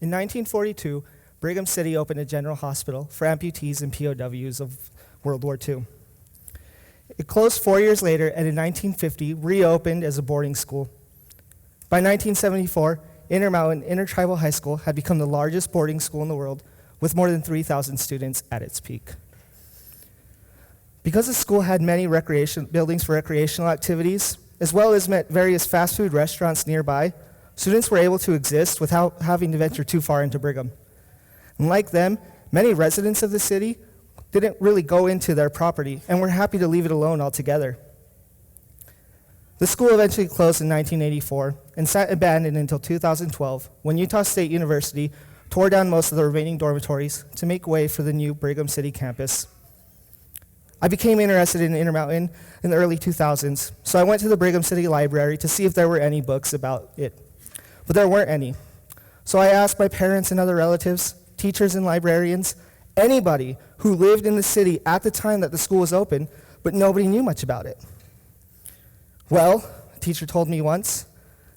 In 1942, Brigham City opened a general hospital for amputees and POWs of World War II. It closed 4 years later, and in 1950, reopened as a boarding school. By 1974, Intermountain Intertribal High School had become the largest boarding school in the world, with more than 3,000 students at its peak. Because the school had many buildings for recreational activities, as well as various fast food restaurants nearby, students were able to exist without having to venture too far into Brigham. And like them, many residents of the city didn't really go into their property and were happy to leave it alone altogether. The school eventually closed in 1984 and sat abandoned until 2012, when Utah State University tore down most of the remaining dormitories to make way for the new Brigham City campus. I became interested in Intermountain in the early 2000s, so I went to the Brigham City Library to see if there were any books about it. But there weren't any. So I asked my parents and other relatives, teachers and librarians, anybody who lived in the city at the time that the school was open, but nobody knew much about it. Well, a teacher told me once,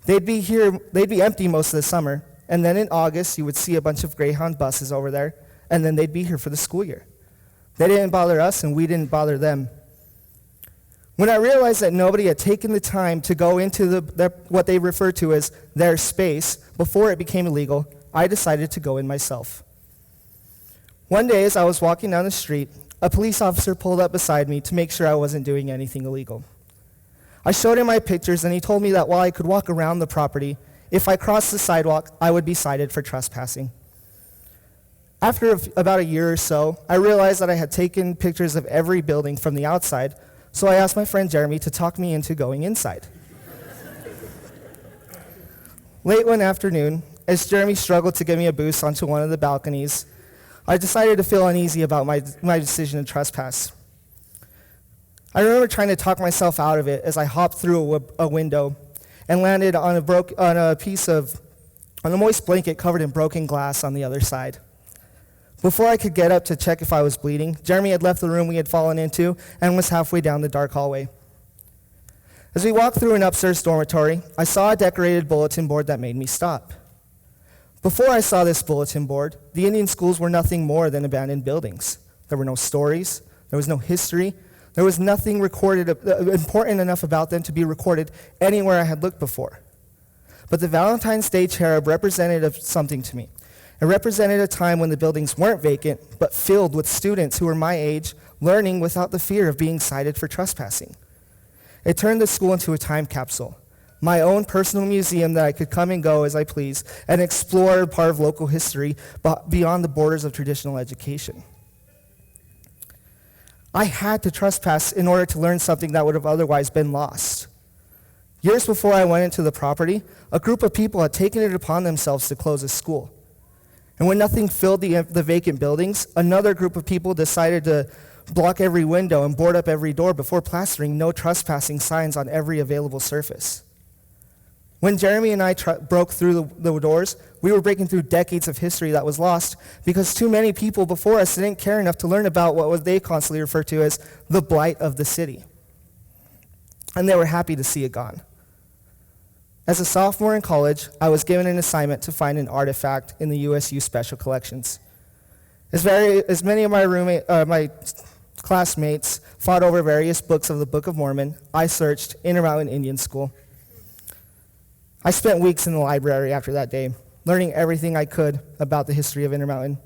they'd be empty most of the summer, and then in August you would see a bunch of Greyhound buses over there, and then they'd be here for the school year. They didn't bother us, and we didn't bother them. When I realized that nobody had taken the time to go into what they refer to as their space before it became illegal, I decided to go in myself. One day, as I was walking down the street, a police officer pulled up beside me to make sure I wasn't doing anything illegal. I showed him my pictures, and he told me that while I could walk around the property, if I crossed the sidewalk, I would be cited for trespassing. After about a year or so, I realized that I had taken pictures of every building from the outside, so I asked my friend Jeremy to talk me into going inside. Late one afternoon, as Jeremy struggled to get me a boost onto one of the balconies, I decided to feel uneasy about my decision to trespass. I remember trying to talk myself out of it as I hopped through a window and landed on a moist blanket covered in broken glass on the other side. Before I could get up to check if I was bleeding, Jeremy had left the room we had fallen into and was halfway down the dark hallway. As we walked through an upstairs dormitory, I saw a decorated bulletin board that made me stop. Before I saw this bulletin board, the Indian schools were nothing more than abandoned buildings. There were no stories, there was no history, there was nothing recorded important enough about them to be recorded anywhere I had looked before. But the Valentine's Day cherub represented something to me. It represented a time when the buildings weren't vacant, but filled with students who were my age, learning without the fear of being cited for trespassing. It turned the school into a time capsule, my own personal museum that I could come and go as I please and explore part of local history beyond the borders of traditional education. I had to trespass in order to learn something that would have otherwise been lost. Years before I went into the property, a group of people had taken it upon themselves to close a school. And when nothing filled the vacant buildings, another group of people decided to block every window and board up every door before plastering no trespassing signs on every available surface. When Jeremy and I broke through the doors, we were breaking through decades of history that was lost because too many people before us didn't care enough to learn about what they constantly refer to as the blight of the city. And they were happy to see it gone. As a sophomore in college, I was given an assignment to find an artifact in the USU special collections. As many of my classmates fought over various books of the Book of Mormon, I searched Intermountain Indian School. I spent weeks in the library after that day, learning everything I could about the history of Intermountain.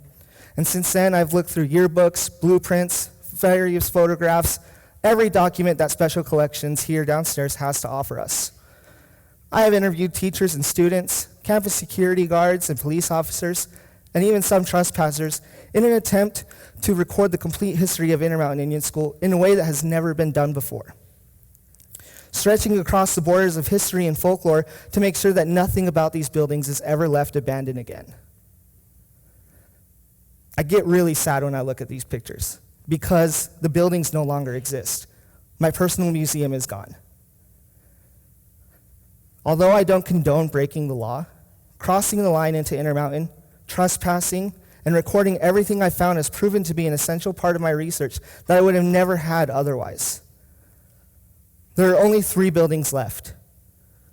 And since then, I've looked through yearbooks, blueprints, various photographs, every document that special collections here downstairs has to offer us. I have interviewed teachers and students, campus security guards and police officers, and even some trespassers in an attempt to record the complete history of Intermountain Indian School in a way that has never been done before, stretching across the borders of history and folklore to make sure that nothing about these buildings is ever left abandoned again. I get really sad when I look at these pictures because the buildings no longer exist. My personal museum is gone. Although I don't condone breaking the law, crossing the line into Intermountain, trespassing, and recording everything I found has proven to be an essential part of my research that I would have never had otherwise. There are only 3 buildings left.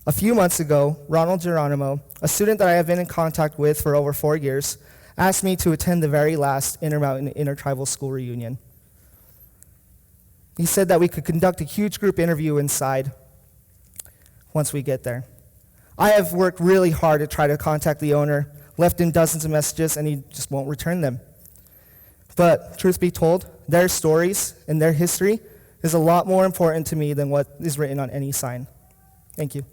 A few months ago, Ronald Geronimo, a student that I have been in contact with for over 4 years, asked me to attend the very last Intermountain Intertribal School reunion. He said that we could conduct a huge group interview inside once we get there. I have worked really hard to try to contact the owner, left him dozens of messages, and he just won't return them. But truth be told, their stories and their history is a lot more important to me than what is written on any sign. Thank you.